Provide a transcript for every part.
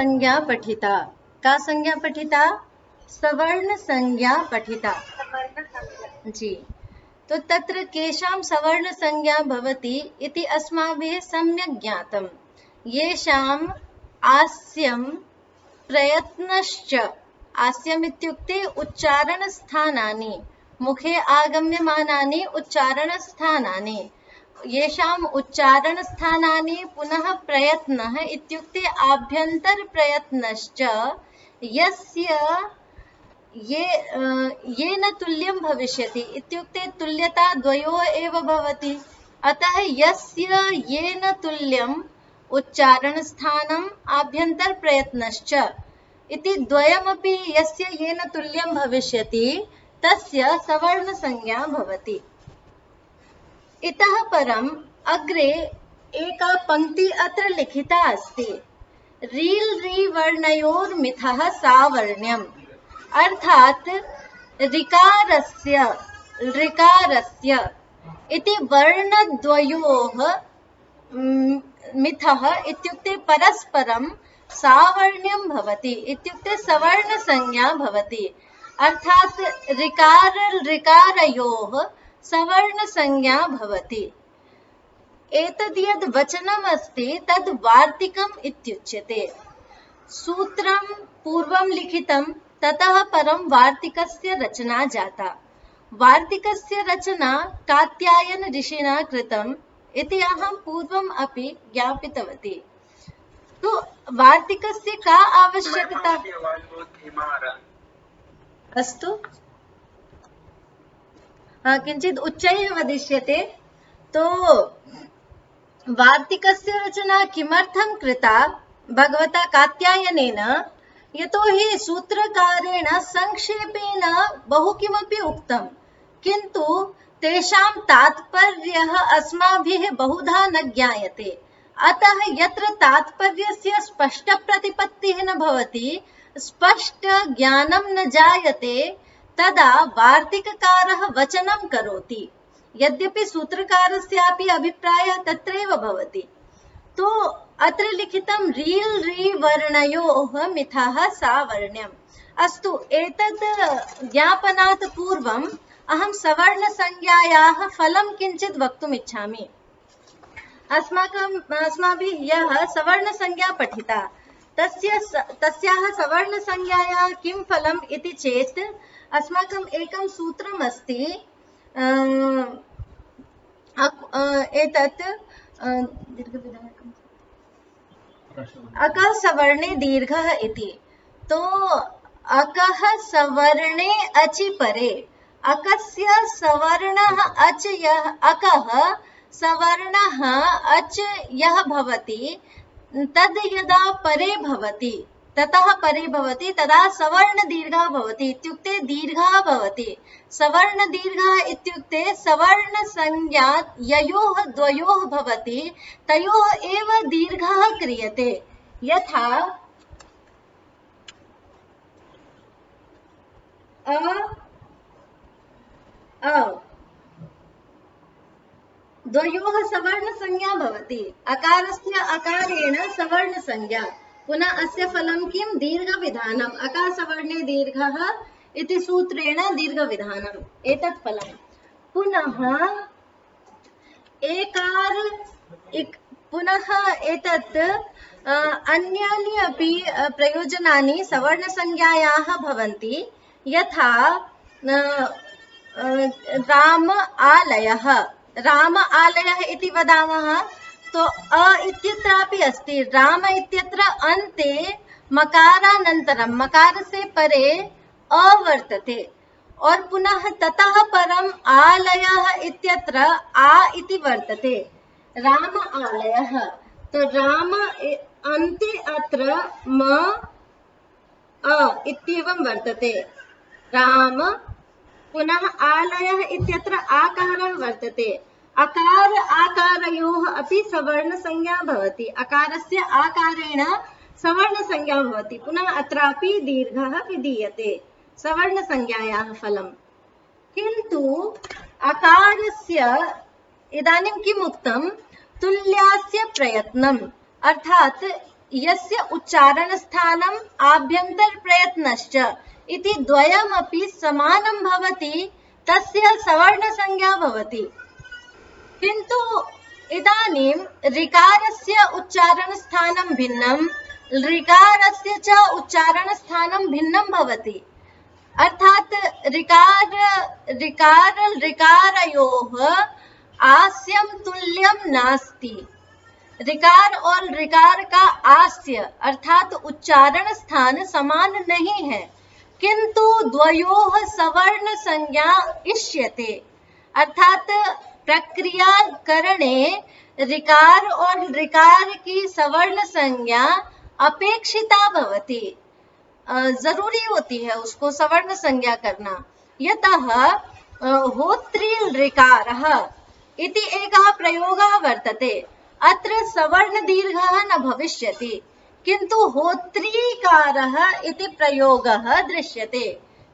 संज्ञा पठिता। का संज्ञा पठिता? सवर्ण संज्ञा पठिता। जी, तो तत्र केषां सवर्ण संज्ञा भवति इति अस्माभिः सम्यक् ज्ञातम्। येषाम् आस्यं प्रयत्नश्च, आस्यम् इत्युक्ते उच्चारणस्थानानि, मुखे आगम्यमानानि उच्चारणस्थानानि, येषाम् उच्चारणस्थानानि पुनः प्रयत्नः इत्युक्ते आभ्यन्तर प्रयत्नश्च यस्य येन तुल्यं भविष्यति इत्युक्ते तुल्यता द्वयोः एव भवति। अतः यस्य येन तुल्यम् उच्चारणस्थानम् आभ्यन्तर प्रयत्नश्च इति द्वयमपि यस्य येन तुल्यं भविष्यति तस्य सवर्ण संज्ञा भवति। इतः परम् अग्रे एका पंक्ति अत्र लिखिता अस्ति, रील् री वर्णयोर्मिथः सावर्ण्यम्, अर्थात ऋकारस्य इति वर्णद्वयोः मिथः इत्युक्ते परस्परं सावर्ण्यं भवति, इत्युक्ते सवर्ण संज्ञा भवति। अर्थात ऋकारयोः सवर्ण संज्ञा भवति। एतद् यद् वचनम् अस्ति तद् वार्तिकम् इत्युच्यते। सूत्रं पूर्वं लिखितं, ततः परं वार्तिकस्य रचना जाता। वार्तिकस्य रचना कात्यायन ऋषिणा कृतम् इति अहं पूर्वम् अपि ज्ञापितवती। तो वार्तिकस्य का आवश्यकता? अस्तु, किञ्चित् उच्चैः वदिष्यते। तो वार्तिकस्य रचना किमर्थं कृता भगवता कात्यायनेन? यतोहि सूत्रकारेण संक्षेपेण बहु किमपि उक्तं, किन्तु तेषां तात्पर्यः अस्माभिः बहुधा न ज्ञायते। अतः यत्र तात्पर्यस्य स्पष्टप्रतिपत्तिः न भवति, स्पष्ट ज्ञानं न जायते, तदा वार्तिककारः वचनं करोति। यद्यपि सूत्रकारस्यापि अभिप्रायः तत्रैव भवति। तो अत्र लिखितं रील् री वर्णयोः मिथः सावर्ण्यम्। अस्तु, एतत् ज्ञापनात् पूर्वम् अहं सवर्णसंज्ञायाः फलं किञ्चित् वक्तुम् इच्छामि। अस्माभिः यः सवर्णसंज्ञा पठिता तस्याः सवर्णसंज्ञायाः किं फलम् इति चेत् अस्माकम् एकं सूत्रम् अस्ति, एतत् अकः सवर्णे दीर्घः इति। तो अकः सवर्णे अचि परे, अकस्य सवर्णः अच यः, अकः सवर्णः अच यः भवति तद् यदा परे भवति, ततः परे भवति, तदा सवर्ण दीर्घः भवति, इत्युक्ते दीर्घः भवति। सवर्ण दीर्घः इत्युक्ते सवर्ण संज्ञा ययोः द्वयोः भवति तयोः एव दीर्घः क्रियते। यथा द्वयोः सवर्ण संज्ञा भवति, अकारस्य अकारेण सवर्ण संज्ञा, पुनः अस्य फलं किं? दीर्घविधानम्। अकार सवर्णे दीर्घः इति सूत्रेण दीर्घविधानम्, एतत् फलम्। पुनः एतत् अन्यानि अपि प्रयोजनानि सवर्णसंज्ञायाः भवन्ति। यथा राम आलयः इति वदामः, तो अ इत्यत्रापि अस्ति। राम इत्यत्र अन्ते मकारानन्तरं मकार से परे अ वर्तते, और पुनः ततः परम् आलयः इत्यत्र आ इति वर्तते। राम आलयः, तो राम अन्ते अत्र म अ इत्येवं वर्तते राम, पुनः आलयः इत्यत्र आकारः वर्तते। अकार आकारयोः अपि सवर्ण संज्ञा भवति, अकारस्य आकारेण सवर्ण संज्ञा भवति, पुनः अत्रापि दीर्घः विधीयते, सवर्ण संज्ञायाः फलम्। किन्तु अकारस्य इदानीं किम् उक्तं? तुल्यास्य प्रयत्नम्, अर्थात् यस्य उच्चारणस्थानम् आभ्यन्तर प्रयत्नश्च इति द्वयमपि समानं भवति तस्य सवर्णसंज्ञा भवति। किन्तु इदानीं ऋकारस्य उच्चारणस्थानं भिन्नं, ऋकारस्य च उच्चारणस्थानं भिन्नं भवति। अर्थात ऋकारयोः आस्यं तुल्यं नास्ति। ऋकार और ऋकार का आस्य अर्थात उच्चारण स्थान समान नहीं है, किंतु द्वयोः सवर्ण संज्ञा इष्यते। अर्थात प्रक्रिया करणे ऋकार और ऋकार की सवर्ण संज्ञा अपेक्षिता भवति, जरूरी होती है उसको सवर्ण संज्ञा करना। यतः होत्रिल् ऋकारः इति एकः प्रयोगः वर्तते, अत्र सवर्ण दीर्घः न भविष्यति, किन्तु होत्रीकारः इति प्रयोगः दृश्यते।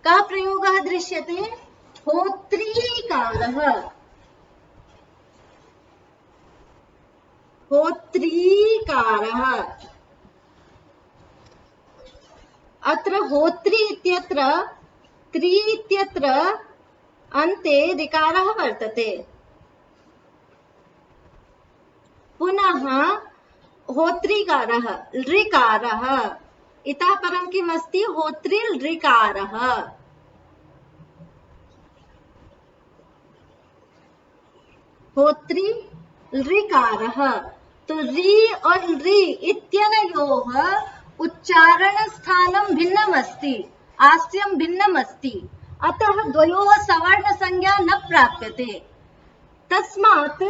कः प्रयोगः दृश्यते? होत्रीकारः। होत्रीकारः। अत्र होत्री इत्यत्र त्री इत्यत्र अन्ते ऋकारः वर्तते। पुनः होत्रीकारः ऋकारः, इतः परं किम् अस्ति? होत्रिल् ऋकारः। होत्री ऋकारः। तो री और री इत्यनयोः उच्चारण स्थानं भिन्नम् अस्ति, आस्यं भिन्नम् अस्ति, अतः द्वयोः सवर्ण संज्ञा न प्राप्यते। तस्मात्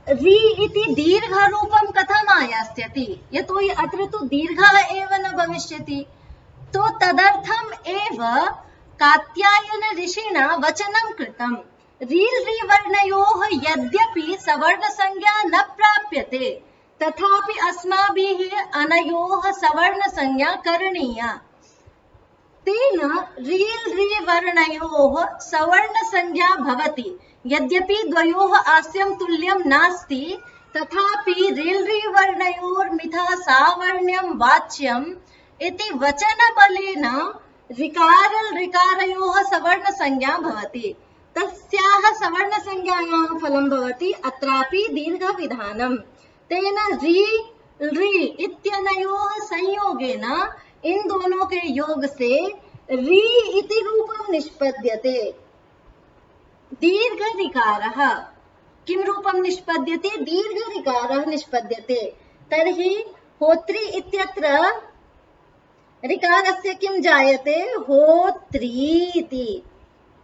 री इति दीर्घरूपं कथम् आयास्यति? यतोहि अत्र तु दीर्घः एव न भविष्यति। तो तदर्थम् एव कात्यायन ऋषिणा वचनं कृतं। रील् री वर्णयोः यद्यपि सवर्ण संज्ञा न प्राप्यते, तथापि अस्माभिः अनयोः सवर्ण संज्ञा करणीया। तेन रील् री वर्णयोः सवर्ण संज्ञा भवति। यद्यपि द्वयोः आस्यं तुल्यं नास्ति, तथापि रील् री वर्णयोर्मिथः सावर्ण्यं वाच्यम् इति वचनबलेन ऋकार ऋकारयोः सवर्ण संज्ञा भवति। तस्याः सवर्ण संज्ञायाः फलं भवति अत्रापि दीर्घविधानम्। तेन री री इत्यनयोः संयोगेन, इन दोनों के योग से री इति रूपं निष्पद्यते। दीर्घ ऋकारः किं रूपं निष्पद्यते? दीर्घ ऋकारः निष्पद्यते। तर्हि होत्री इत्यत्र ऋकारस्य किं जायते? होत्रीति,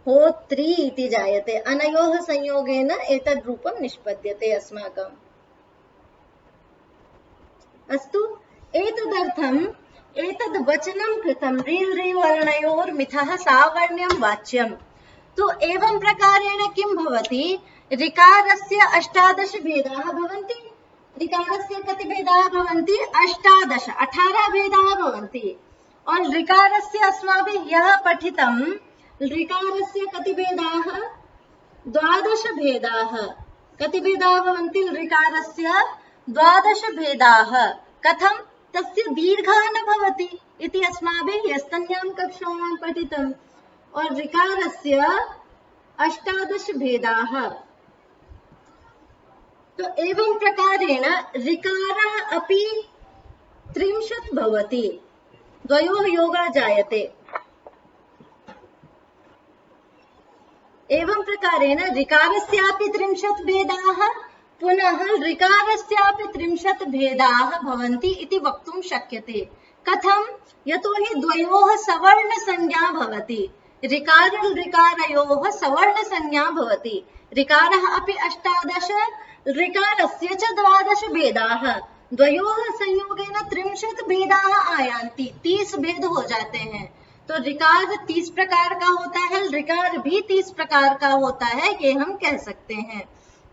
होत्री इति जायते। अनयोः संयोगेन एतद् रूपं निष्पद्यते अस्माकम्। अस्तु, एतदर्थम् एतद् वचनं कृतं रील् री वर्णयोर्मिथः सावर्ण्यं वाच्यम्। तो एवं प्रकारेण किं भवति? ऋकारस्य 18 भेदाः भवन्ति। ऋकारस्य कति भेदाः भवन्ति? 18, 18 भेदाः भवन्ति। और ऋकारस्य अस्माभिः यः पठितं, ऋकारस्य कति भेदाः? 12 भेदाः। कति भेदाः भवन्ति ऋकारस्य? 12 भेदाः। कथं? तस्य दीर्घः न भवति इति अस्माभिः ह्यस्तन्यां कक्षायां पठितम्। और ऋकारस्य 18 भेदाः। तो एवं प्रकारेण ऋकारः अपि 30 भवति, द्वयोः योगः जायते। एवं प्रकारेण ऋकारस्यापि 30 भेदाः, पुनः ऋकारस्यापि 30 भेदाः भवन्ति इति वक्तुं शक्यते। कथं? यतोहि द्वयोः सवर्ण संज्ञा भवति। ऋकार ऋकारयोः सवर्ण संज्ञा भवति। ऋकारः अपि 18, ऋकारस्य च 12 भेदाः। द्वयोः संयोगेन 30 भेदाः आयान्ति, 30 भेद हो जाते हैं। तो ऋकार 30 प्रकार का होता है, ऋकार भी 30 प्रकार का होता है, ये हम कह सकते हैं।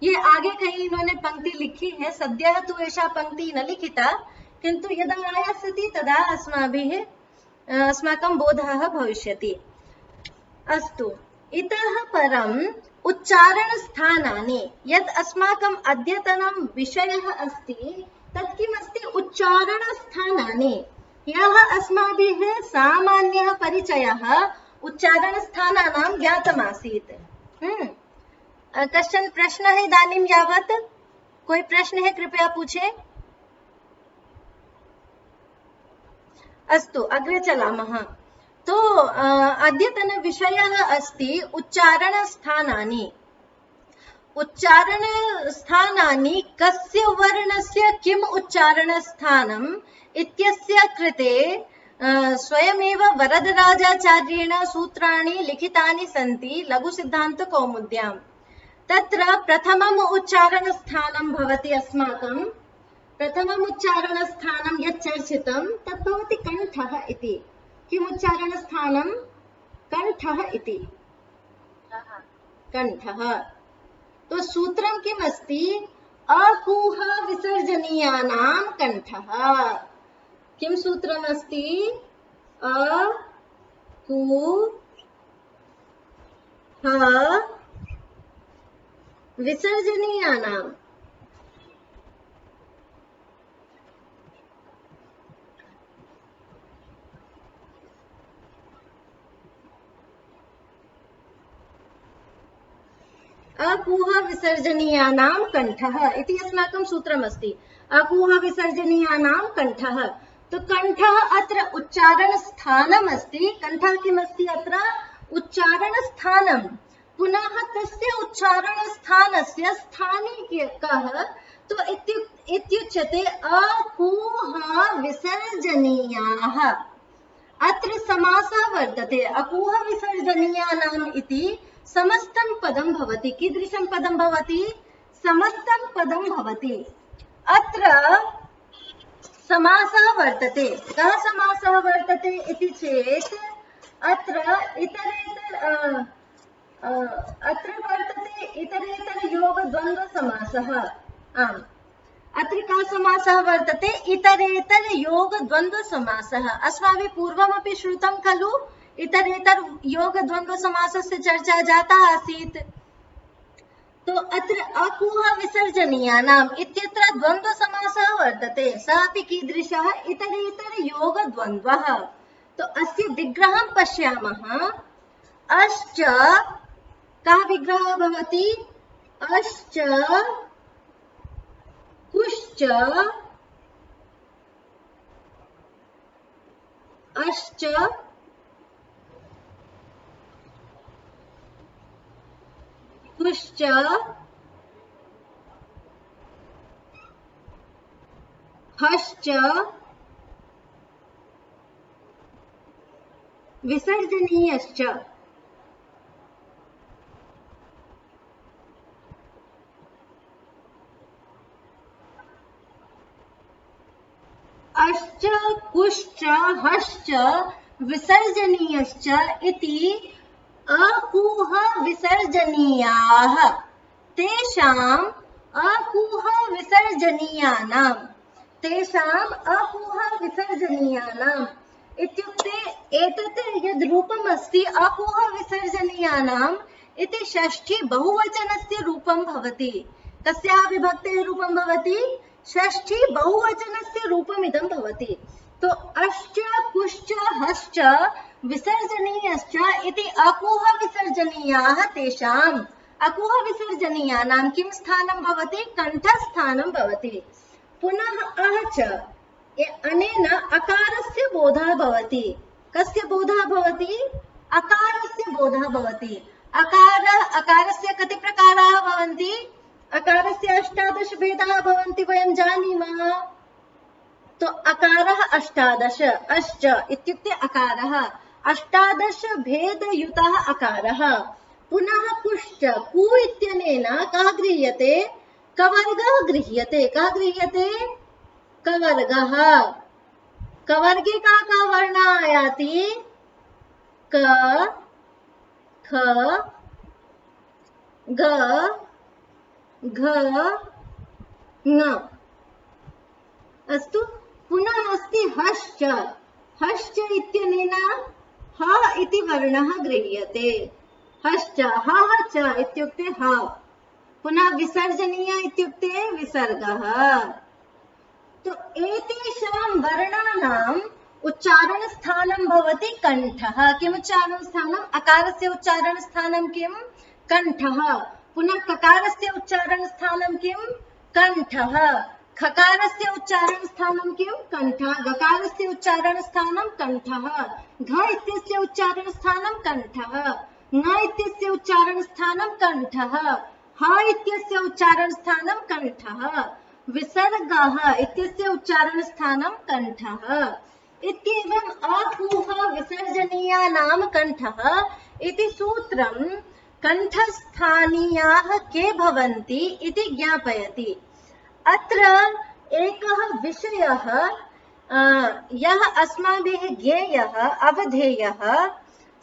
ये आगे कहीं इन्होंने पंक्ति लिखी है, सद्यः तु एषा पंक्ति न लिखिता, किन्तु यदा आयास्यति तदा अस्माकं बोधः भविष्यति। अस्तु, इतः परम् उच्चारणस्थानानि, यत् अस्माकम् अद्यतनं विषयः अस्ति, तत् किमस्ति उच्चारणस्थानानि। यः अस्माभिः सामान्यः परिचयः उच्चारणस्थानानां ज्ञातमासीत्। कश्चन प्रश्नः इदानीं यावत्? कोई प्रश्न है कृपया पूछे। अस्तु अग्रे चलामः। तो अद्यतन विषयः अस्ति उच्चारणस्थानानि। उच्चारणस्थानानि कस्य वर्णस्य किम् उच्चारणस्थानम् इत्यस्य कृते स्वयमेव वरदराजाचार्येण सूत्राणि लिखितानि सन्ति लघुसिद्धान्तकौमुद्यां। तत्र प्रथमम् उच्चारणस्थानं भवति अस्माकं, प्रथमम् उच्चारणस्थानं यत् चर्चितं तत् भवति कण्ठः इति। किम् उच्चारणस्थानं? कण्ठः इति। कण्ठः। तो सूत्रं किम् अस्ति? अकूह विसर्जनीयानां कण्ठः। किं सूत्रम् अस्ति? अकूह विसर्जनीयानाम्। अकूह विसर्जनीयानां कण्ठः इति अस्माकं सूत्रमस्ति। अकूह विसर्जनीयानां कण्ठः। तो कण्ठः अत्र उच्चारणस्थानम् अस्ति। कण्ठः किमस्ति अत्र? उच्चारणस्थानं। पुनः तस्य उच्चारणस्थानस्य स्थाने कः? तो इत्युच्यते अकूह विसर्जनीयाः। अत्र समासः वर्तते। अकूह विसर्जनीयानाम् इति समस्तं पदं भवति। कीदृशं पदं भवति? समस्तं पदं भवति। अत्र समासः वर्तते। कः समासः वर्तते इति चेत् अत्र वर्तते इतरेतर योग द्वन्द्व समासः। आम्, अत्र कः समासः वर्तते? इतरेतर योग द्वन्द्व समासः। अस्माभिः पूर्वमपि श्रुतं खलु, इतरेतर योग द्वन्द्व समासस्य चर्चा जाता आसीत्। तो अत्र अकूह विसर्जनीयानाम् इत्यत्र द्वन्द्व समासः वर्तते। सः अपि कीदृशः? इतरेतर योग द्वन्द्वः। तो अस्य विग्रहं पश्यामः। अश्च, कः विग्रहः भवति? अश्च कुश्च अश्च कुश्च हश्च विसर्जनीयश्च। अश्च कुश्च हश्च विसर्जनीयश्च इति अकूह विसर्जनीयाः। तेषाम् अकूह विसर्जनीयानाम्, तेषाम् अकूह विसर्जनीयानाम् इत्युक्ते एतत् यद् रूपम् अस्ति अकूह विसर्जनीयानाम् इति षष्ठी बहुवचनस्य रूपं भवति। कस्याः विभक्तेः रूपं भवति? षष्ठी बहुवचनस्य रूपमिदं भवति। तो अश्च कुश्च हश्च विसर्जनीयश्च इति अकूह विसर्जनीयाः। तेषाम् अकूह विसर्जनीयानां किं स्थानं भवति? कण्ठस्थानं भवति। पुनः अच, अनेन अकारस्य बोधः भवति। कस्य बोधः भवति? अकारस्य बोधः भवति। अकारस्य कति प्रकाराः भवन्ति? अकारस्य 18 भेदाः भवन्ति, वयं जानीमः। तो अकारः 18, अश्च इत्युक्ते अकारः 18 भेदयुतः अकारः। पुनः कुश्च, कु इत्यनेन कः गृह्यते? कवर्गः गृह्यते। कः गृह्यते? कवर्गः। कवर्गे कः वर्णः आयाति? क, ख, ग, घ, ङ। अस्तु। पुनः अस्ति हश्च। हश्च इत्यनेन ह इति वर्णः गृह्यते। हश्च, हः च इत्युक्ते ह। पुनः विसर्जनीय इत्युक्ते विसर्गः। तो एतेषां वर्णानाम् उच्चारणस्थानं भवति कण्ठः। किम् उच्चारणस्थानम्? अकारस्य उच्चारणस्थानं किं? कण्ठः। पुनः ककारस्य उच्चारणस्थानं किं? कण्ठः। खकारस्य उच्चारणस्थानं किं? कण्ठः। गकारस्य उच्चारणस्थानं कण्ठः। घ इत्यस्य उच्चारणस्थानं कण्ठः। ङ इत्यस्य उच्चारणस्थानं कण्ठः। ह इत्यस्य उच्चारणस्थानं कण्ठः। विसर्गः इत्यस्य उच्चारणस्थानं कण्ठः। इत्येवम् अकूह विसर्जनीयानां कण्ठः इति सूत्रं कण्ठस्थानीयाः के भवन्ति इति ज्ञापयति। अत्र एकः विषयः यः अस्माभिः ज्ञेयः अवधेयः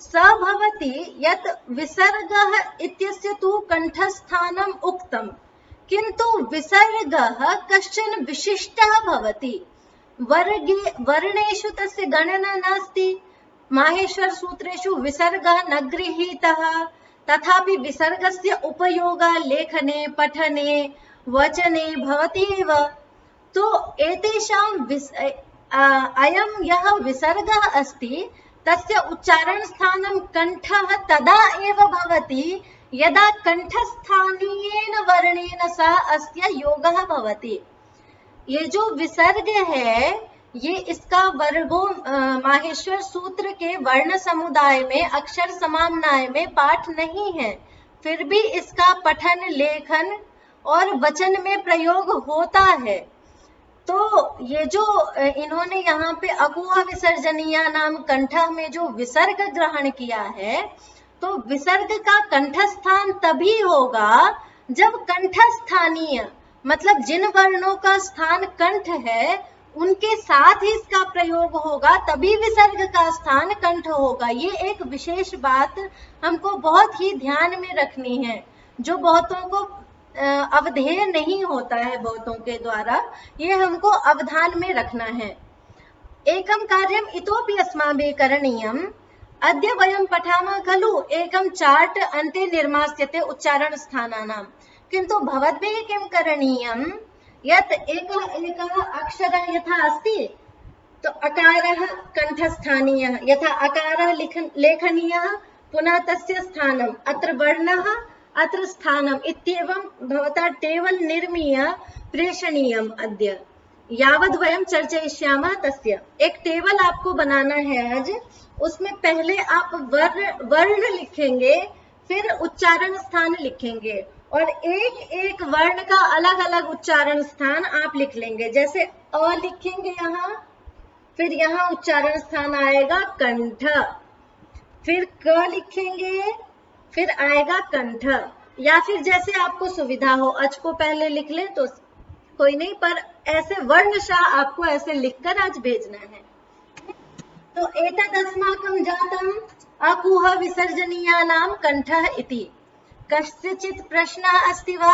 स भवति यत् विसर्गः इत्यस्य तु कण्ठस्थानम् उक्तम्, किन्तु विसर्गः कश्चन विशिष्टः भवति। वर्णेषु तस्य गणना नास्ति। माहेश्वर सूत्रेषु विसर्गः न गृहीतः, तथापि विसर्गस्य उपयोगः लेखने, पठने, वचने भवति एव। तो एतेषां अयं यः विसर्गः अस्ति तस्य उच्चारणस्थानं कण्ठः तदा एव भवति यदा कण्ठस्थानीयेन वर्णेन सह अस्य योगः भवति। ये जो विसर्ग है ये इसका वर्गों माहेश्वर सूत्र के वर्ण समुदाय में अक्षर समाम्नाय में पाठ नहीं है, फिर भी इसका पठन, लेखन और वचन में प्रयोग होता है। तो ये जो इन्होंने यहाँ पे अकूह विसर्जनीया नाम कंठः में जो विसर्ग ग्रहण किया है, तो विसर्ग का कंठस्थान तभी होगा जब कंठस्थानीय मतलब जिन वर्णों का स्थान कंठ है उनके साथ ही इसका प्रयोग होगा, तभी विसर्ग का स्थान कंठ होगा। ये एक विशेष बात हमको बहुत ही ध्यान में रखनी है, जो बहुतों को अवधेय नहीं होता है बहुतों के द्वारा, ये हमको अवधान में रखना है। एकम कार्यम इतोपि अस्माभिः करणीयम्। अद्य वयं पठामः खलु एकं चार्ट अन्ते निर्मास्यते उच्चारण स्थानानां, किन्तु भवद्भिः किं करणीयं यत् एकः अक्षरः यथा अस्ति, तो अकारः कंठस्थानीयः, यथा अकारः लेखनीयः, पुनः तस्य स्थानम्, अत्र वर्णः, अत्र स्थानम् इत्येवं भवता टेबल निर्मीय प्रेषणीयम्। अद्य यावद् वयं चर्चयिष्यामः तस्य एक टेबल आपको बनाना है आज। उसमें पहले आप वर्ण लिखेंगे, फिर उच्चारण स्थान लिखेंगे, और एक एक वर्ण का अलग अलग उच्चारण स्थान आप लिख लेंगे। जैसे अ लिखेंगे यहाँ, फिर यहाँ उच्चारण स्थान आएगा कंठ, फिर क लिखेंगे, फिर आएगा कंठ, या फिर जैसे आपको सुविधा हो, अच को पहले लिख ले तो कोई नहीं, पर ऐसे वर्णशः आपको ऐसे लिखकर आज भेजना है। तो एतद् अस्माकं जातम् अकूह विसर्जनीयानां कंठः इति। कस्यचित् प्रश्नः अस्ति वा?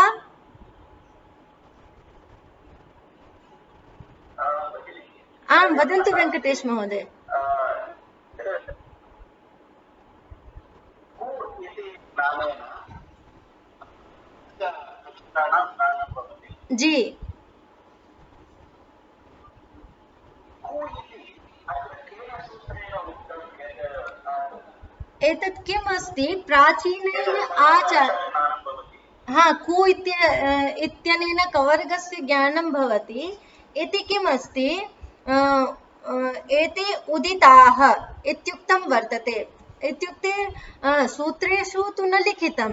आं वदन्तु वेङ्कटेश महोदय। जी, एतत् किम् अस्ति प्राचीनैः कु इत्यनेन कवर्गस्य ज्ञानं भवति इति किम् अस्ति, एते उदिताः इत्युक्तं वर्तते। इत्युक्ते सूत्रेषु तु न लिखितं,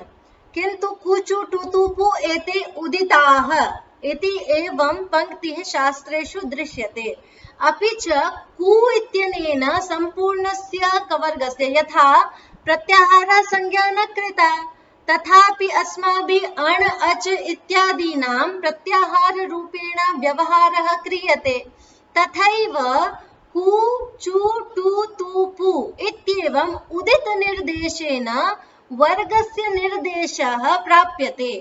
किन्तु कुचु टुतुपु एते उदिताः इति एवं पंक्तिः शास्त्रेषु दृश्यते। अपि च कु इत्यनेन सम्पूर्णस्य कवर्गस्य यथा प्रत्याहारः संज्ञा न कृता, तथापि अस्माभिः अण् अच् इत्यादीनां प्रत्याहार रूपेण व्यवहारः क्रियते। तथैव कु चु टु तु पु इत्येवं उदित निर्देशेन वर्गस्य निर्देशः प्राप्यते,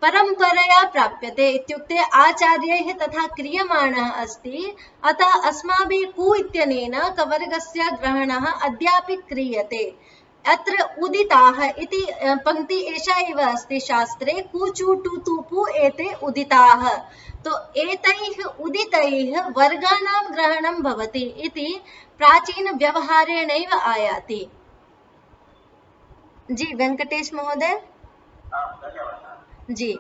परंपरया प्राप्यते। इत्युक्ते आचार्यैः तथा क्रियमाणः अस्ति, अतः अस्माभिः कु इत्यनेन कवर्गस्य ग्रहणः अद्यापि क्रियते। अत्र उदिताः इति पंक्ति एषा एव अस्ति शास्त्रे, कु चु टु तु पु एते उदिताः। तो एतैः उदितैः वर्गाणां ग्रहणं भवति इति प्राचीन व्यवहारेणैव आयाति। जी वेंकटेश महोदय जी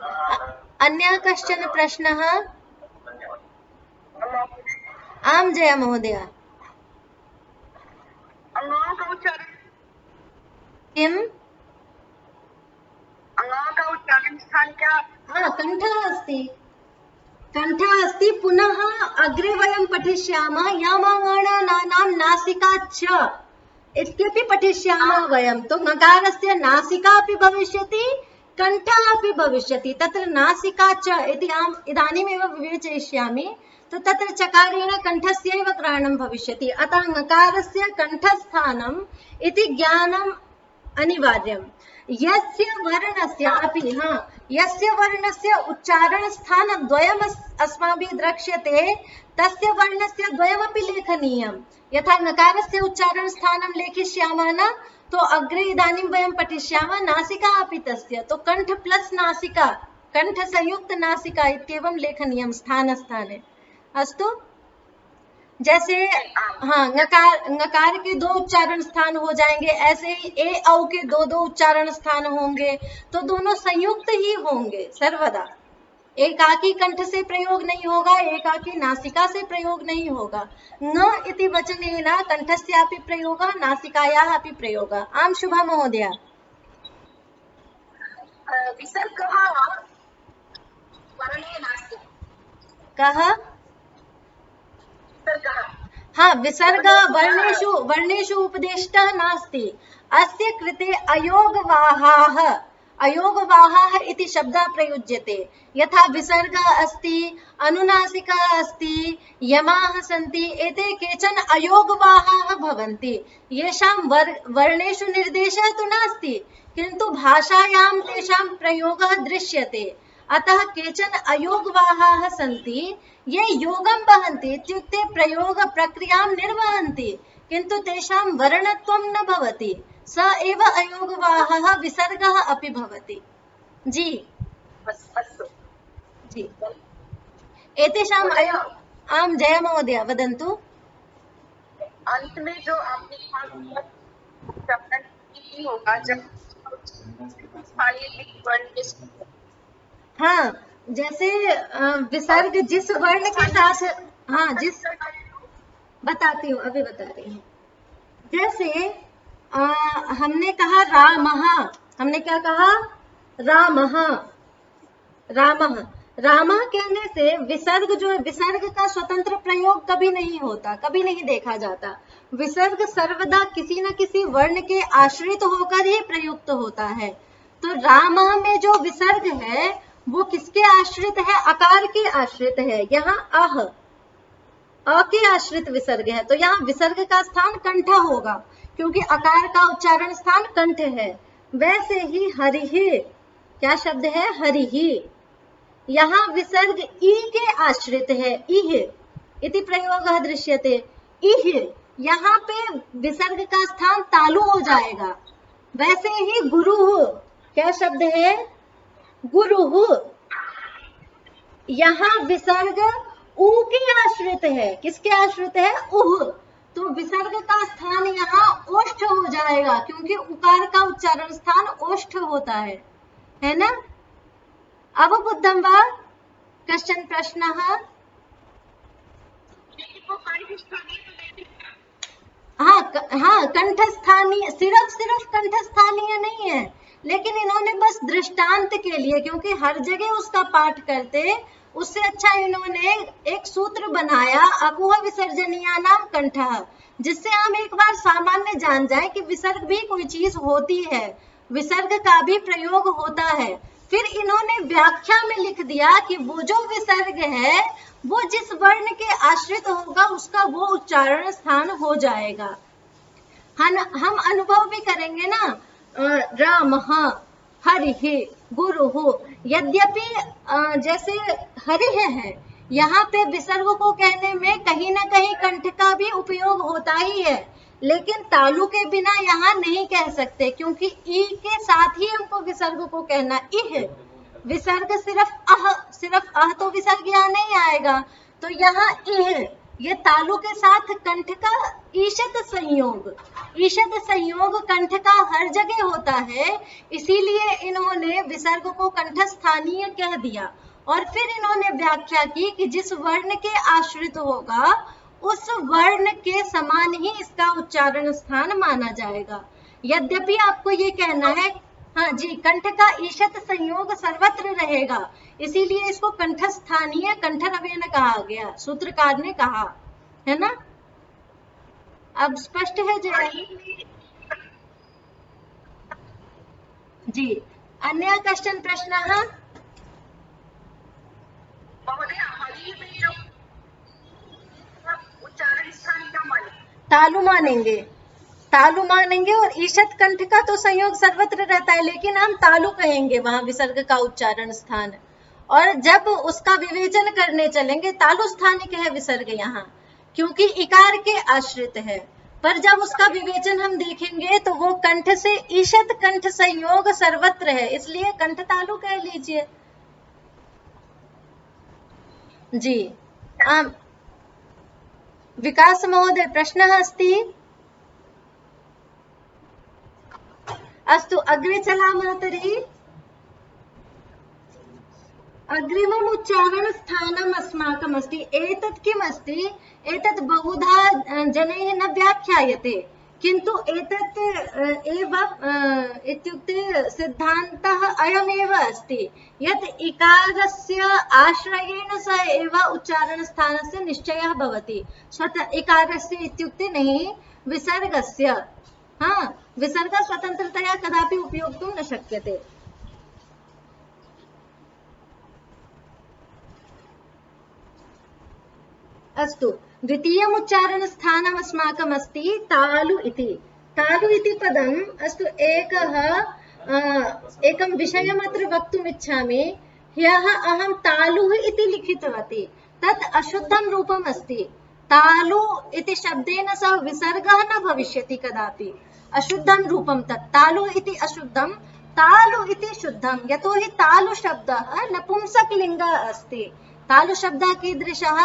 अन्य कश्चन प्रश्नः? आम जया महोदय किम्? हाँ कण्ठः अस्ति, कण्ठः अस्ति। पुनः अग्रे वयं पठिष्यामः यामाङ्गानां नासिका च इत्यपि पठिष्यामः वयं। तो नकारस्य नासिका अपि भविष्यति, कण्ठः अपि भविष्यति। तत्र नासिका च इति अहम् इदानीमेव विवेचयिष्यामि। तो तत्र चकारेण कण्ठस्यैव ग्रहणं भविष्यति। अतः नकारस्य कण्ठस्थानम् इति ज्ञानम् अनिवार्यम्। यस्य वर्णस्य अपि यस्य वर्णस्य उच्चारणस्थानद्वयम् अस्माभिः द्रक्ष्यते तस्य वर्णस्य द्वयमपि लेखनीयम्। यथा नकारस्य उच्चारणस्थानं लेखिष्यामः न, तो अग्रे इदानीं वयं पठिष्यामः नासिका अपि तस्य। तो कंठ प्लस नासिका, कंठ संयुक्त नासिका इत्येवं लेखनीयं स्थाने। अस्तु। जैसे नकार के दो उच्चारण स्थान हो जाएंगे, ऐसे ही ए औ के दो उच्चारण स्थान होंगे, तो दोनों संयुक्त ही होंगे सर्वदा। एकाकी कंठ से प्रयोग नहीं होगा, एकाकी नासिका से प्रयोग नहीं होगा। न इति वचनेन कंठस्यापि प्रयोगः नासिकायाः अपि प्रयोगः। आम शुभा महोदय कः? हाँ विसर्ग वर्णेषु उपदेष्टः नास्ति। अस्य कृते अयोगवाहाः इति शब्दः प्रयुज्यते। यथा विसर्गः अस्ति, अनुनासिकः अस्ति, यमाः सन्ति, एते केचन अयोगवाहाः भवन्ति। येषां वर्णेषु निर्देशः तु नास्ति, किन्तु भाषायां तेषां प्रयोगः दृश्यते। अतः केचन अयोगवाहाः सन्ति, ये योगं वहन्ति, इत्युक्ते प्रयोग प्रक्रियां निर्वहन्ति, किन्तु तेषां वर्णत्वं न भवति। स एव अयोगवाहः विसर्गः अपि भवति। जी जी एतेषाम् आम जय महोदय वदन्तु। अंत में जो आपने होगा जब हाँ जैसे विसर्ग जिस वर्ण के साथ, हाँ जिस बताती हूँ, अभी बता रही हूँ। जैसे हमने कहा रामः, हमने क्या कहा? रामः। रामः कहने से विसर्ग जो है, विसर्ग का स्वतंत्र प्रयोग कभी नहीं होता, कभी नहीं देखा जाता। विसर्ग सर्वदा किसी न किसी वर्ण के आश्रित होकर ही प्रयुक्त होता है। तो रामः में जो विसर्ग है वो किसके आश्रित है? अकार के आश्रित है। यहाँ अ के आश्रित विसर्ग है, तो यहाँ विसर्ग का स्थान कंठ होगा, क्योंकि अकार का उच्चारण स्थान कंठ है। वैसे ही हरिः, क्या शब्द है? हरिः। यहाँ विसर्ग ई के आश्रित है, इह इति प्रयोगः दृश्यते। इह, यहाँ पे विसर्ग का स्थान तालु हो जाएगा। वैसे ही गुरुः, क्या शब्द है? गुरुः। यहाँ विसर्ग उ के आश्रित है। किसके आश्रित है? उह। तो विसर्ग का स्थान यहाँ ओष्ठ हो जाएगा, क्योंकि उकार का उच्चारण स्थान ओष्ठ होता है ना? अवबुद्धं वा कश्चन प्रश्नः? हाँ कंठस्थानीय, सिर्फ कंठस्थानीय नहीं है, लेकिन इन्होंने बस दृष्टांत के लिए, क्योंकि हर जगह उसका पाठ करते, उससे अच्छा इन्होंने एक सूत्र बनाया, अकुह विसर्जनीयानां कंठः, जिससे हम एक बार सामान्य जान जाए कि विसर्ग भी कोई चीज होती है, विसर्ग का भी प्रयोग होता है। फिर इन्होंने व्याख्या में लिख दिया कि वो जो विसर्ग है वो जिस वर्ण के आश्रित होगा उसका वो उच्चारण स्थान हो जाएगा। हम अनुभव भी करेंगे ना, रामः, हरिः, गुरुः। यद्यपि जैसे हरिः है, यहाँ पे विसर्ग को कहने में कहीं ना कहीं कंठ का भी उपयोग होता ही है, लेकिन तालु के बिना यहाँ नहीं कह सकते, क्योंकि ई के साथ ही हमको विसर्ग को कहना इह। विसर्ग सिर्फ अह तो विसर्ग यहाँ नहीं आएगा, तो यहाँ इह, ये तालु के साथ कंठ का ईशत संयोग कंठ का हर जगह होता है, इसीलिए इन्होंने विसर्ग को कंठस्थानीय कह दिया। और फिर इन्होंने व्याख्या की कि जिस वर्ण के आश्रित होगा उस वर्ण के समान ही इसका उच्चारण स्थान माना जाएगा। यद्यपि आपको ये कहना है, हाँ जी, कंठ का ईशत संयोग सर्वत्र रहेगा, इसीलिए इसको कंठस्थानीय कंठरवेन कहा गया, सूत्रकार ने कहा, है ना। अब स्पष्ट है जय जी। अन्य कश्चन प्रश्नः? महोदय, हरि में जो उच्चारण स्थान क्या माने? तालु मानेंगे और ईशत कंठ का तो संयोग सर्वत्र रहता है, लेकिन हम तालु कहेंगे वहां विसर्ग का उच्चारण स्थान। और जब उसका विवेचन करने चलेंगे, तालु स्थानिक है विसर्ग यहाँ, क्योंकि इकार के आश्रित है, पर जब उसका विवेचन हम देखेंगे तो वो कंठ से ईशत कंठ संयोग सर्वत्र है, इसलिए कंठ तालु कह लीजिए जी। विकास महोदय, प्रश्नः अस्ति? अस्तु, अग्रे चलामः तर्हि। अग्रिमम् उच्चारण स्थानम् अस्माकम् अस्ति। एतत् किम् अस्ति? एतत् बहुधा जनैः न व्याख्यायते, किन्तु एतत् एव इत्युक्ते सिद्धान्तः अयमेव अस्ति यत् इकारस्य आश्रयेण सह एव उच्चारणस्थानस्य निश्चयः भवति। स्वतः इकारस्य इत्युक्ते नहीं, विसर्गस्य। हाँ, विसर्ग स्वतंत्रतया कदापि उपयोक्तुं न शक्यते। अस्तु, द्वितीयम् उच्चारणस्थानम् अस्माकम् अस्ति तालु इति। तालु इति पदम्, अस्तु, एकं विषयम् अत्र वक्तुम् इच्छामि। ह्यः अहं तालुः इति लिखितवती, तत् अशुद्धं रूपम् अस्ति। तालु इति शब्देन सह विसर्गः न भविष्यति कदापि, अशुद्धं रूपं तत्। तालु इति अशुद्धं, तालु इति शुद्धं, यतोहि तालु शब्दः नपुंसकलिङ्गः अस्ति। तालु शब्दः कीदृशः?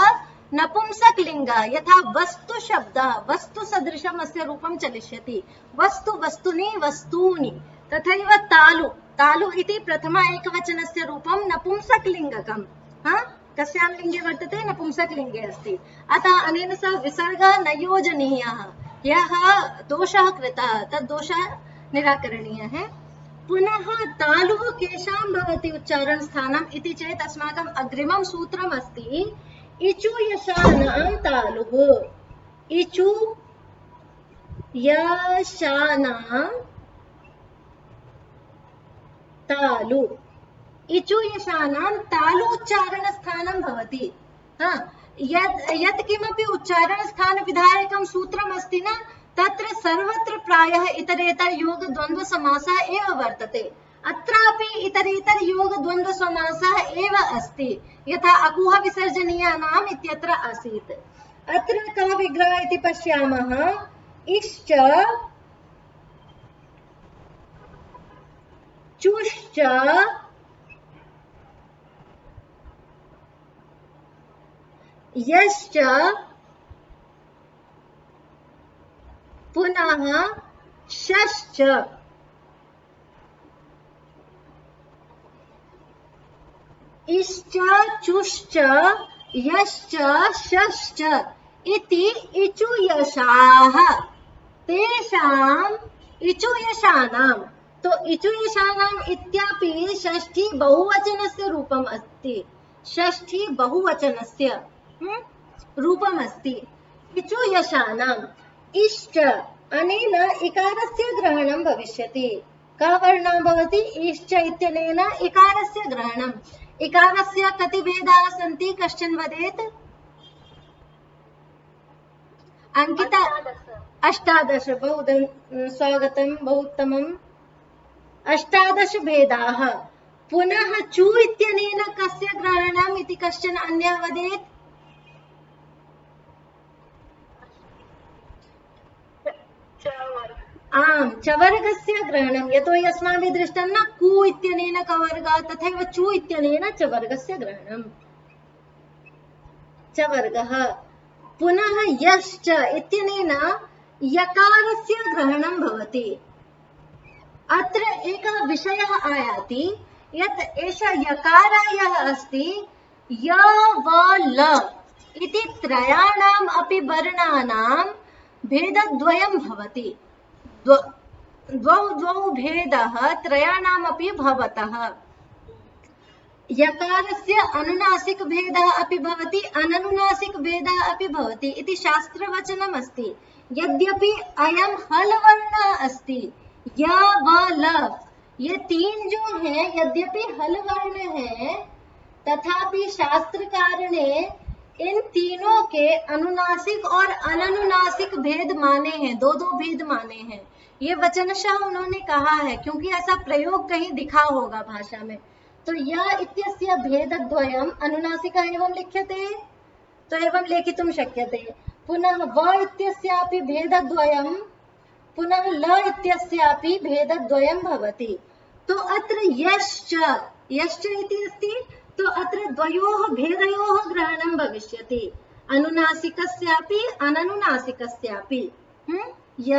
नपुंसकलिङ्गः, यथा वस्तु शब्दः वस्तु सदृशम् अस्य रूपं चलिष्यति, वस्तु, वस्तुनि, वस्तूनि, तथैव तालु, तालु इति प्रथम एकवचनस्य रूपं नपुंसकलिङ्गकम्। कस्यां लिङ्गे वर्तते? नपुंसकलिङ्गे अस्ति। अतः अनेन सह विसर्गः न योजनीयः। यः दोषः कृतः तद् दोषः निराकरणीयः है। पुनः तालुः केषां भवति उच्चारण स्थानम् इति चेत् अस्माकम् अग्रिमं सूत्रम् अस्ति इचु यशानां तालुः। इचु यशानां तालु, इचु यशानां तालु उच्चारण स्थानं भवति। यत् किमपि उच्चारण स्थान विधायकं सूत्रम् अस्ति न, तत्र सर्वत्र प्रायः इतरेतर योग द्वन्द्व समासः एव वर्तते। अत्रापि इतरेतर योग द्वन्द्व समासः एव अस्ति, यथा अकुह विसर्जनीयानाम् इत्यत्र आसीत्। अत्र का विग्रह इति पश्यामः। इश्च, चुश्च, यश्च, पुनः शश्च। इश्च, चुश्च, यश्च, शश्च इति इचु यशाः, तेषाम् इचु यशानां। तो इचु यशानाम् इत्यापि षष्ठी बहुवचनस्य रूपम् अस्ति, षष्ठी बहुवचनस्य रूपम् अस्ति। इचु यशानाम्। इश्च, अनेन इकारस्य ग्रहणं भविष्यति। कः वर्णः भवति? इश्च इत्यनेन इकारस्य ग्रहणम्। इकारस्य कति भेदाः सन्ति? कश्चन वदेत्? अंकिता? 18। बहु स्वागतं, बहु उत्तमम्। 18 भेदाः। पुनः चु इत्यनेन कस्य ग्रहणम् इति कश्चन अन्यः वदेत्? आम चवर्गस्य ग्रहणं यतो हि अस्माभिः दृष्टं न कु इत्यनेन कवर्गः तथैव चु इत्यनेन चवर्गस्य ग्रहणं चवर्गः पुनः यश्च इत्यनेन यकारस्य ग्रहणं भवति। अत्र एकः विषयः आयाति यत् एषः यकारः यः अस्ति य व ल इति त्रयाणाम् अपि वर्णानां भेदद्वयं भवति। द्वौ भेदः त्रयाणामपि भवतः। यकारस्य अनुनासिक भेदः अपि भवति अननुनासिक भेदः अपि भवति इति शास्त्रवचनम् अस्ति। यद्यपि अयं हल वर्णः अस्ति य व ल ये तीन जो हैं यद्यपि हल वर्ण है तथापि शास्त्रकार ने इन तीनों के अनुनासिक और अननुनासिक भेद माने हैं, दो दो भेद माने हैं। ये वचनशः उन्होंने कहा है क्योंकि ऐसा प्रयोग कहीं दिखा होगा भाषा में। तो यह इत्यस्य भेदद्वयम् अनुनासिकः एवं लिख्यते तो एवं लेखितुं शक्यते। पुनः व इत्यस्यापि भेदद्वयम् पुनः ल इत्यस्यापि भेदद्वयं भवति। तो अत्र यश्च यश्च इति अस्ति तो अत्र द्वयोः भेदयोः ग्रहणं भविष्यति अनुनासिकस्यापि अननुनासिकस्यापि। य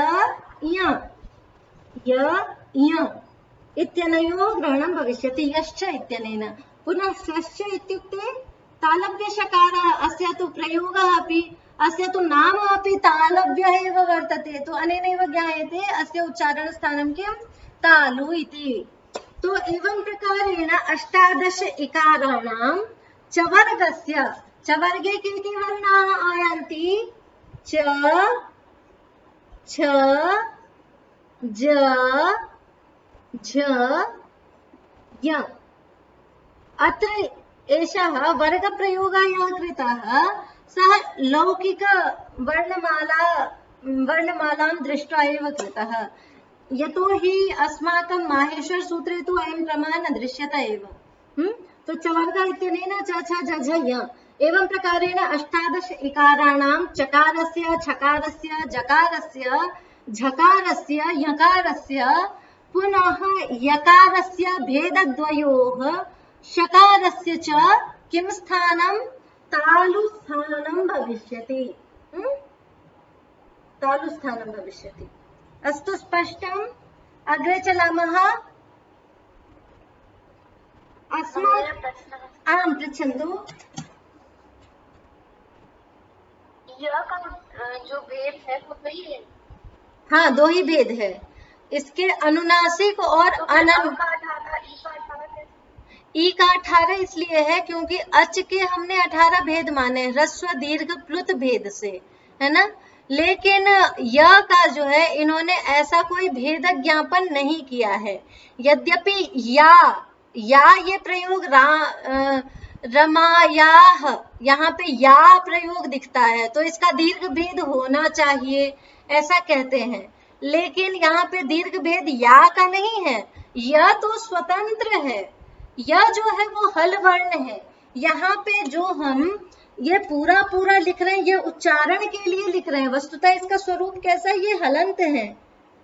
इत्यनयोः ग्रहणं भविष्यति यश्च इत्यनेन। पुनः स्यश्च इत्युक्ते तालव्यषकारः अस्य तु प्रयोगः अपि अस्य तु नाम अपि तालव्यः एव वर्तते। तो अनेनैव ज्ञायते अस्य उच्चारणस्थानं किं तालु इति। तो एवं प्रकारेण 18 इकाराणां चवर्गस्य चवर्गे के वर्णाः आयान्ति च छ ज झ य। अत्र एषः वर्गप्रयोगः यः कृतः सः लौकिक वर्णमालां दृष्ट्वा एव कृतः। यतो हि अस्माकं माहेश्वर सूत्रे तु अयं प्रमाणः न दृश्यते एव। तो चवर्ग इत्यनेन च छ ज झ य। एवं प्रकारेण 18 इकाराणां चकारस्य छकारस्य जकारस्य झकारस्य यकारस्य पुनः यकारस्य भेदद्वयोः शकारस्य च किं स्थानं तालुस्थानं भविष्यति। तालुस्थानं भविष्यति। अस्तु स्पष्टम्? अग्रे चलामः। आं पृच्छन्तु। य का जो भेद है वो वही है। हाँ, दो ही भेद है इसके, अनुनासिक और अनन। ई का 18 इसलिए है क्योंकि अच के हमने 18 भेद माने ह्रस्व दीर्घ प्लुत भेद से, है ना। लेकिन य का जो है इन्होंने ऐसा कोई भेद ज्ञापन नहीं किया है। यद्यपि या ये प्रयोग रमायाह यहाँ पे या प्रयोग दिखता है तो इसका दीर्घ भेद होना चाहिए ऐसा कहते हैं। लेकिन यहाँ पे दीर्घ भेद या का नहीं है, यह तो स्वतंत्र है। यह जो है वो हल वर्ण है। यहाँ पे जो हम ये पूरा लिख रहे हैं ये उच्चारण के लिए लिख रहे हैं। वस्तुतः इसका स्वरूप कैसा है, ये हलंत है।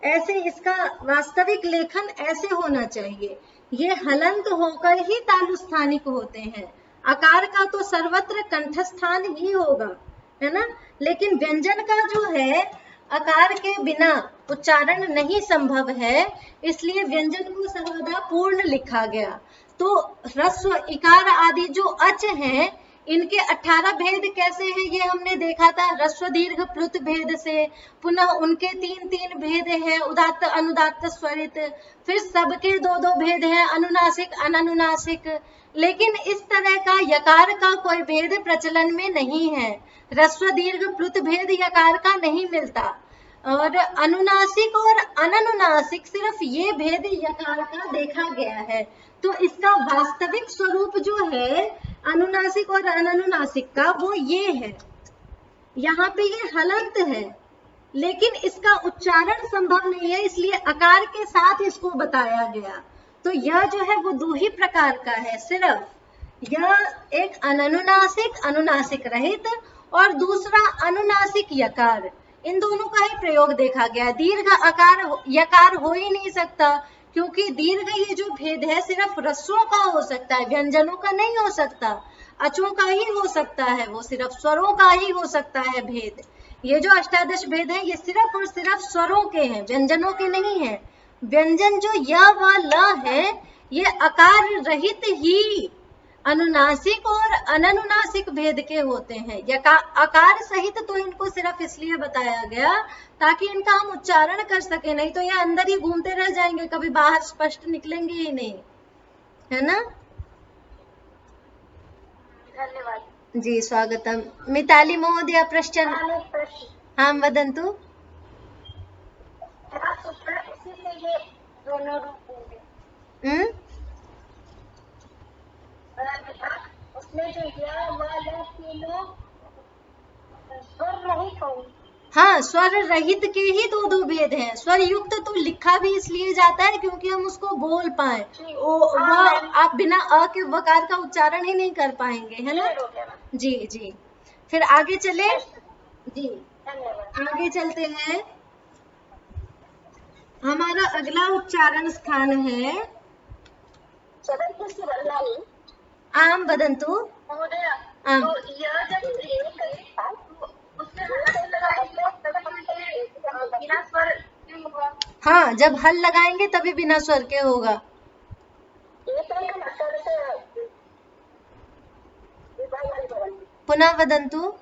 ऐसे इसका वास्तविक लेखन ऐसे होना चाहिए। ये हलंत होकर ही तालुस्थानिक होते हैं। आकार का तो सर्वत्र कंठस्थान ही होगा, है ना। लेकिन व्यंजन का जो है आकार के बिना उच्चारण नहीं संभव है, इसलिए व्यंजन को सर्वदा पूर्ण लिखा गया। तो ह्रस्व इकार आदि जो अच हैं इनके 18 भेद कैसे हैं ये हमने देखा था ह्रस्व दीर्घ प्लुत भेद से। पुनः उनके तीन भेद हैं, उदात्त अनुदात्त स्वरित। फिर सबके दो भेद हैं, अनुनासिक अननुनासिक। लेकिन इस तरह का यकार का कोई भेद प्रचलन में नहीं है। ह्रस्व दीर्घ प्लुत भेद यकार का नहीं मिलता। और अनुनासिक और अननुनासिक सिर्फ ये भेद यकार का देखा गया है। तो इसका वास्तविक स्वरूप जो है अनुनासिक और अननुनासिक का वो ये है। यहाँ पे ये हलंत है लेकिन इसका उच्चारण संभव नहीं है, इसलिए आकार के साथ इसको बताया गया। तो यह जो है वो दो ही प्रकार का है, सिर्फ यह एक अननुनासिक अनुनासिक रहित और दूसरा अनुनासिक यकार। इन दोनों का ही प्रयोग देखा गया। दीर्घ अकार यकार हो ही नहीं सकता, क्योंकि दीर्घ ये जो भेद है सिर्फ रस्वों का हो सकता है, व्यंजनों का नहीं हो सकता। अचों का ही हो सकता है, वो सिर्फ स्वरों का ही हो सकता है भेद। ये जो अष्टादश भेद है ये सिर्फ और सिर्फ स्वरों के हैं, व्यंजनों के नहीं है। व्यंजन जो य व ल है ये आकार रहित ही अनुनासिक और अननुनासिक भेद के होते हैं। आकार सहित तो इनको सिर्फ इसलिए बताया गया ताकि इनका हम उच्चारण कर सके, नहीं तो ये अंदर ही घूमते रह जाएंगे, कभी बाहर स्पष्ट निकलेंगे ही नहीं, है ना। धन्यवाद जी स्वागतम। मिताली महोदय प्रश्न हाँ वदन्तु। इसी से ये दोनों रूप होंगे। उसमें जो या व ल तीनों स्वर रहित होंगे। हाँ, स्वर रहित के ही दो दो भेद हैं। स्वर युक्त तो लिखा भी इसलिए जाता है क्योंकि हम उसको बोल पाए, आप बिना अ के वकार का उच्चारण ही नहीं कर पाएंगे, है ना। जी जी, फिर आगे चले। जी आगे चलते हैं। हमारा अगला उच्चारण स्थान है आम वदन्तु। आम। हाँ, जब हल लगाएंगे तभी बिना स्वर के होगा। पुनः वदन्तु।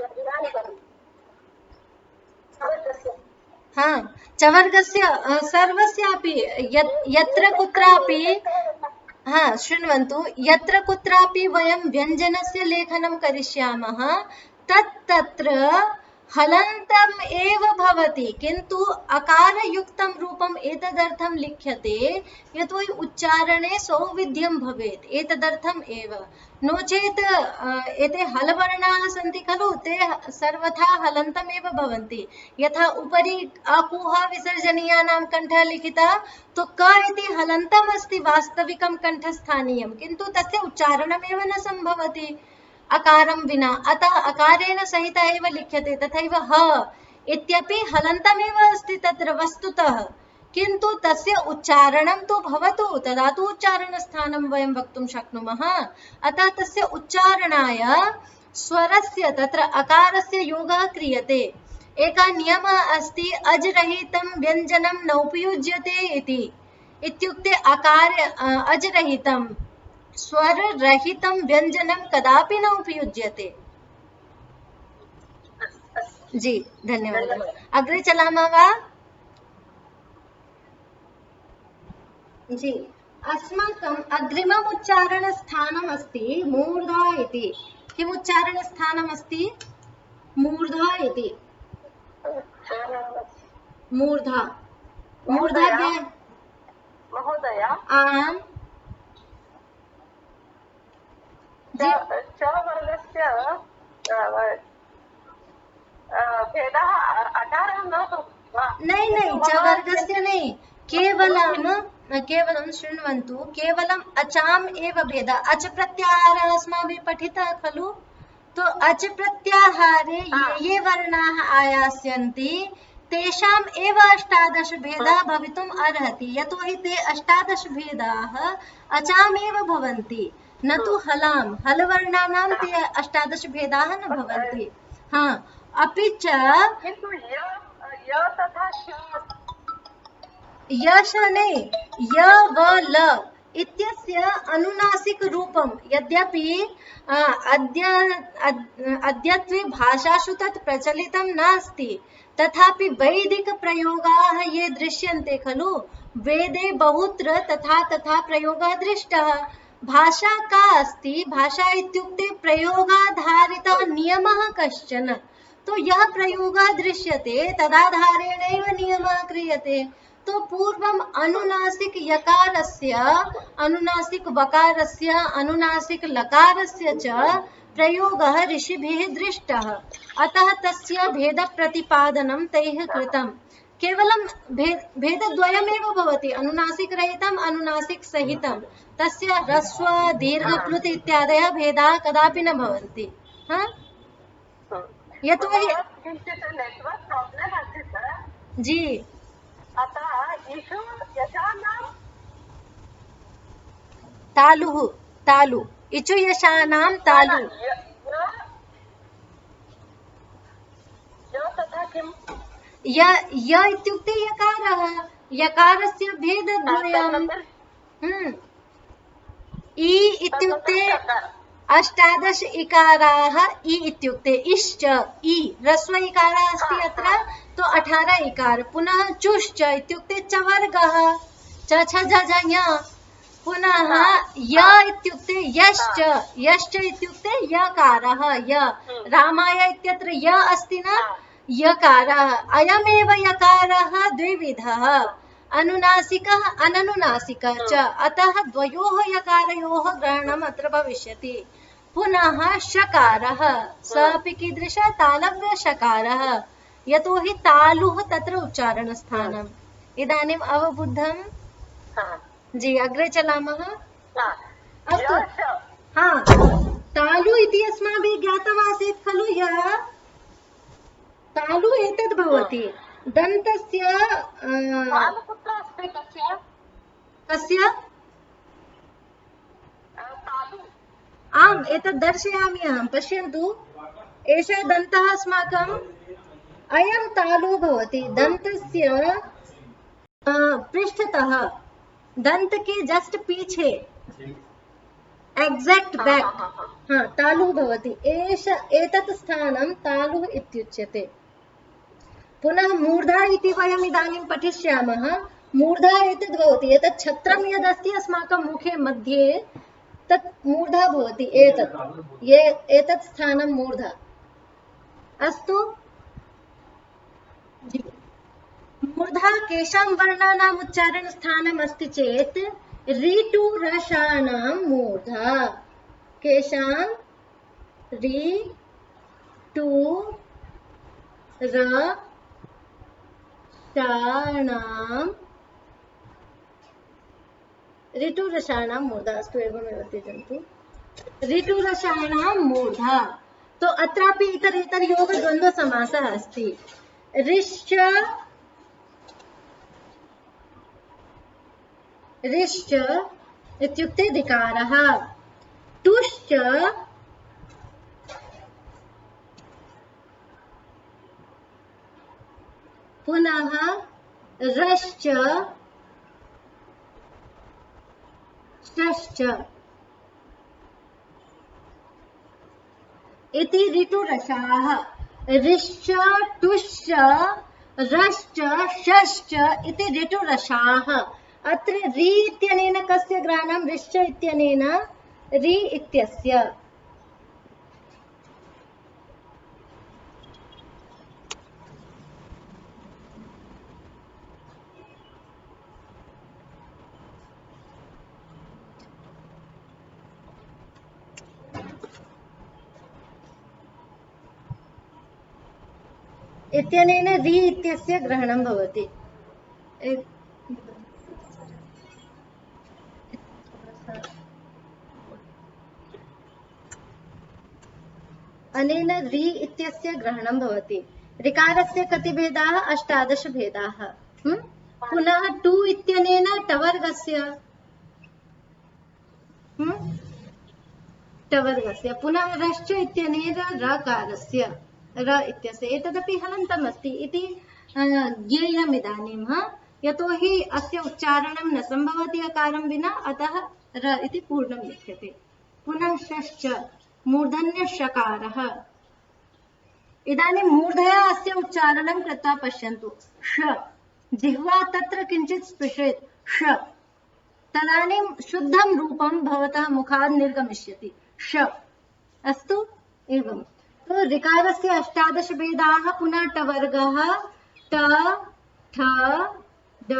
हाँ, चवर्गस्य सर्वस्यापि यत्र कुत्रापि। हाँ शृण्वन्तु, यत्र कुत्रापि वयं व्यञ्जनस्य लेखनं करिष्यामः तत्र हलन्तम् एव भवति, किन्तु अकारयुक्तं रूपम् एतदर्थं लिख्यते यतोहि उच्चारणे सौविध्यं भवेत्, एतदर्थम् एव। नो चेत् एते हलवर्णाः सन्ति खलु, ते सर्वथा हलन्तम् एव भवन्ति। यथा उपरि अकुह विसर्जनीयानां कण्ठः लिखितः, तो क इति हलन्तम् अस्ति वास्तविकं कण्ठस्थानीयं, किन्तु तस्य उच्चारणमेव न सम्भवति अकारं विना, अतः अकारेण सहित एव लिख्यते। तथैव ह इत्यपि हलन्तमेव अस्ति तत्र वस्तुतः, किन्तु तस्य उच्चारणं तु भवतु, तदा तु उच्चारणस्थानं वयं वक्तुं शक्नुमः। अतः तस्य उच्चारणाय स्वरस्य तत्र अकारस्य योगः क्रियते। एकः नियमः अस्ति, अजरहितं व्यञ्जनं नोपयुज्यते इति, इत्युक्ते अकार अजरहितं स्वर रहितं व्यञ्जनं कदापि न उपयुज्यते। जी धन्यवादः। अग्रे चलामः वा। जी, अस्माकम् अग्रिमम् उच्चारणस्थानम् अस्ति मूर्धा इति। किम् उच्चारणस्थानम् अस्ति? मूर्धा इति। मूर्धा। मूर्धा क्या है महोदय? आम्। च वर्गस्य भेदः अकारः न वा? नहीं, च वर्गस्य नहीं, केवलं शृण्वन्तु, केवलम् अचाम् एव भेदः। अच प्रत्याहारः अस्माभिः पठितः खलु, तो अच प्रत्याहारे ये वर्णाः आयास्यन्ति तेषाम् एव अष्टादश भेदः भवितुम् अर्हति, यतोहि ते अष्टादश भेदाः अचाम् एव भवन्ति, न तु हलाम। हलवर्णानां ते अष्टादश भेदाः न भवन्ति। हाँ, अपि च किन्तु य तथा यश नहीं, य व ल इत्यस्य अनुनासिक रूपं यद्यपि अद्यत्वे भाषासु तत् प्रचलितं नास्ति, तथापि वैदिक प्रयोगाः ये दृश्यन्ते खलु, वेदे बहुत्र तथा प्रयोगः दृष्टः। भाषा का अस्ति? भाषा इत्युक्ते प्रयोगाधारितः नियमः कश्चन, तो यह प्रयोगः दृश्यते तदाधारेणैव नियमः क्रियते। तो पूर्वम् अनुनासिक यकारस्य, अनुनासिक वकारस्य, अनुनासिक लकारस्य च प्रयोगः ऋषिभिः दृष्टः, अतः तस्य भेद प्रतिपादनं तैः कृतम्। केवलं भेदद्वयमेव भवति, अनुनासिक रहितम् अनुनासिक सहितं। तस्य ह्रस्व दीर्घ प्लुत इत्यादयः भेदाः कदापि न भवन्ति। हाँ? यतोहि किञ्चित् नेट्वर्क् प्राब्लम् अस्ति सर्, जी अतः इषु यशानां तालुः तालु इचु यशानां तालु तथा किम् य इत्युक्ते यकारः यकारस्य भेदद्वयम् इ इत्युक्ते अष्टादश इकाराः इ इत्युक्ते इश्च इ ह्रस्व इकारः अस्ति अत्र तो 18 इकार पुनः चुश्च इत्युक्ते चवर्गः च छ झ झ ञ पुनः य इत्युक्ते यश्च यश्च इत्युक्ते यकारः य रामाय इत्यत्र य अस्ति न यकारः अयमेव यकारः द्विविधः अनुनासिकः अननुनासिकः च अतः द्वयोः यकारयोः ग्रहणम् अत्र भविष्यति पुनः शकारः स अपि कीदृशः तालव्य शकारः यतोहि तालुः तत्र उच्चारणस्थानम् इदानीम् अवबुद्धम् जी अग्रे चलामः अस्तु हाँ तालु इति अस्माभिः ज्ञातमासीत् खलु यः तालु एतद् भवति दन्तस्य कुत्र अस्ति तस्य कस्य आम् एतत् दर्शयामि अहं पश्यन्तु एषः दन्तः अस्माकम् अयं तालु भवति दन्तस्य पृष्ठतः दंत के जस्ट पीछे एक्साक्ट बैक हाँ तालु भवति एतत् स्थानं तालुः इत्युच्यते पुनः मूर्धा इति वयम् इदानीं पठिष्यामः मूर्धा एतद् भवति एतत् छत्रं यदस्ति अस्माकं मुखे मध्ये तत् मूर्धा भवति एतत् स्थानं मूर्धा अस्तु जी मूर्धा केषां वर्णानाम् उच्चारण स्थानम् अस्ति चेत् ऋटु रसानां मूर्धा केषां ऋटु रसानां मूर्धा अस्तु एवमेव त्यजन्तु ऋटुरसानां मूर्धा तो अत्रापि इतरेतर योग द्वन्द्व समासः अस्ति ऋश्च ऋश्च इत्युक्ते धिकारः टुश्च पुनः रश्च शश्च इति ऋटुरसाः ऋश्च टुश्च रश्च शश्च इति ऋटुरसाः अत्र रि इत्यनेन कस्य ग्रहणं ऋश्च इत्यनेन रि इत्यस्य इत्यनेन रि इत्यस्य ग्रहणं भवति अनेन रि इत्यस्य ग्रहणं भवति ऋकारस्य कति भेदाः 18 भेदाः पुनः टु इत्यनेन टवर्गस्य टवर्गस्य पुनः रश्च इत्यनेन रकारस्य र इत्यस्य एतदपि हलन्तम् अस्ति इति ज्ञेयम् इदानीं यतोहि अस्य उच्चारणं न सम्भवति अकारं विना अतः र इति पूर्णं लिख्यते पुनः शश्च मूर्धन्यशकारः इदानीं मूर्धया अस्य उच्चारणं कृत्वा पश्यन्तु श जिह्वा तत्र किञ्चित् स्पृशेत् श तदानीं शुद्धं रूपं भवतः मुखात् निर्गमिष्यति श अस्तु एवं तो ऋकारस्य 18 भेदाः पुनः टवर्गः ट ठ ड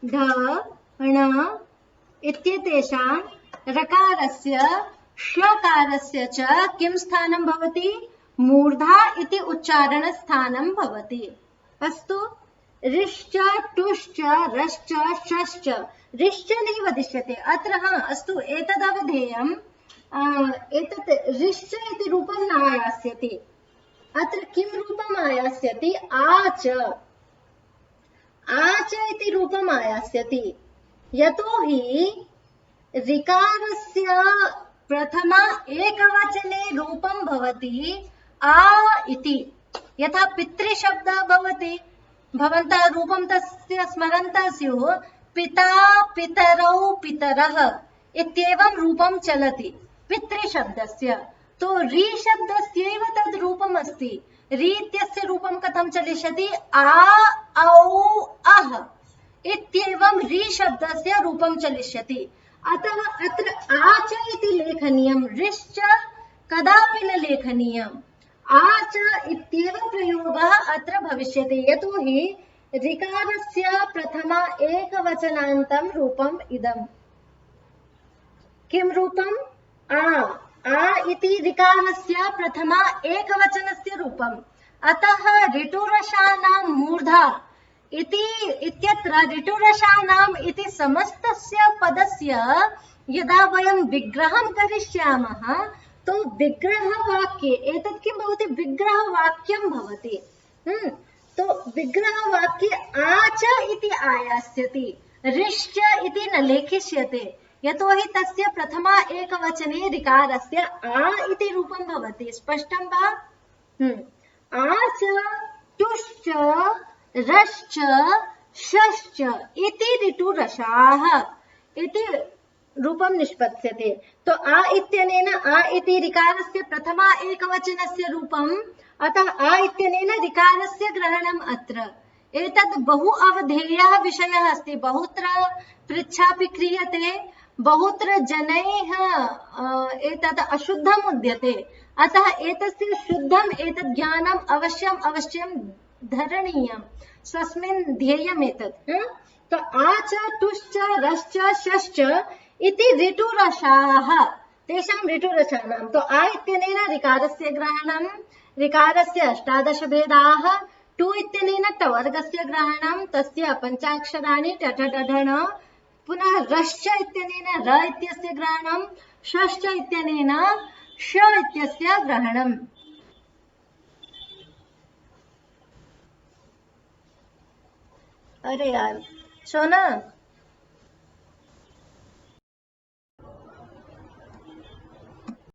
ढ ण इत्येतेषां रकारस्य षकारस्य च किं स्थानं भवति मूर्धा इति उच्चारणस्थानं भवति अस्तु ऋश्च टुश्च रश्च शश्च ऋश्च नैव दृश्यते अत्र अस्तु एतदवधेयम् एतत् ऋश्च इति रूपं न आयास्यति अत्र किं रूपम् आयास्यति? आच, आच इति रूपम् आयास्यति। यतोहि ऋकारस्य प्रथमा एकवचने रूपं भवति आ इति। यथा पितृशब्दः भवति, भवन्तः रूपं तस्य स्मरन्तः स्युः, पिता पितरौ पितरः इत्येवं रूपं चलति पितृशब्दस्य। तो री शब्दस्यैव तद् रूपम् अस्ति। री इत्यस्य रूपं कथं चलिष्यति? आ औ अः इत्येवं री शब्दस्य रूपं चलिष्यति। अतः अत्र आच इति लेखनीयं, ऋश्च कदापि न लेखनीयम्। आच इत्येव प्रयोगः अत्र भविष्यति, यतोहि ऋकारस्य प्रथमा एकवचनान्तं रूपम् इदम्। किं रूपम्? आ इति ऋकारस्य प्रथमा एकवचनस्य रूपम्। अतः ऋटुरसानां मूर्धा इत्यत्र ऋटुरसानाम् इति समस्तस्य पदस्य यदा वयं विग्रहं करिष्यामः तो विग्रहवाक्ये एतत् किं भवति? विग्रहवाक्यं भवति। तो विग्रहवाक्ये आच इति आयास्यति, ऋश्च इति न लेखिष्यते, यतोहि तस्य प्रथमा एकवचने ऋकारस्य आ इति रूपं भवति। स्पष्टं वा? आच, तुश्च, रश्च, शश्च इति ऋटुरसाः इति रूपं निष्पत्स्यते। तो आ इत्यनेन आ इति ऋकारस्य प्रथमा एकवचनस्य रूपम्, अतः आ इत्यनेन ऋकारस्य ग्रहणम् अत्र। एतद् बहु अवधेयः विषयः अस्ति, बहुत्र पृच्छापि क्रियते, बहुत्र जनैः एतद् अशुद्धम् उद्यते। अतः एतस्य शुद्धम् एतद् ज्ञानम् अवश्यं धरणीयम्, स्वस्मिन् ध्येयम् एतत्। तो आच, तुश्च, रश्च, शश्च इति ऋटुरसाः, तेषां ऋटुरसानां। तो आ इत्यनेन ऋकारस्य ग्रहणं, ऋकारस्य 18 भेदाः, टु इत्यनेन टवर्गस्य ग्रहणं, तस्य पञ्चाक्षराणि टठ डढ ण, पुनः रश्च इत्यनेन र इत्यस्य ग्रहणं, शश्च इत्यनेन श इत्यस्य ग्रहणम्। अरे यार, सोना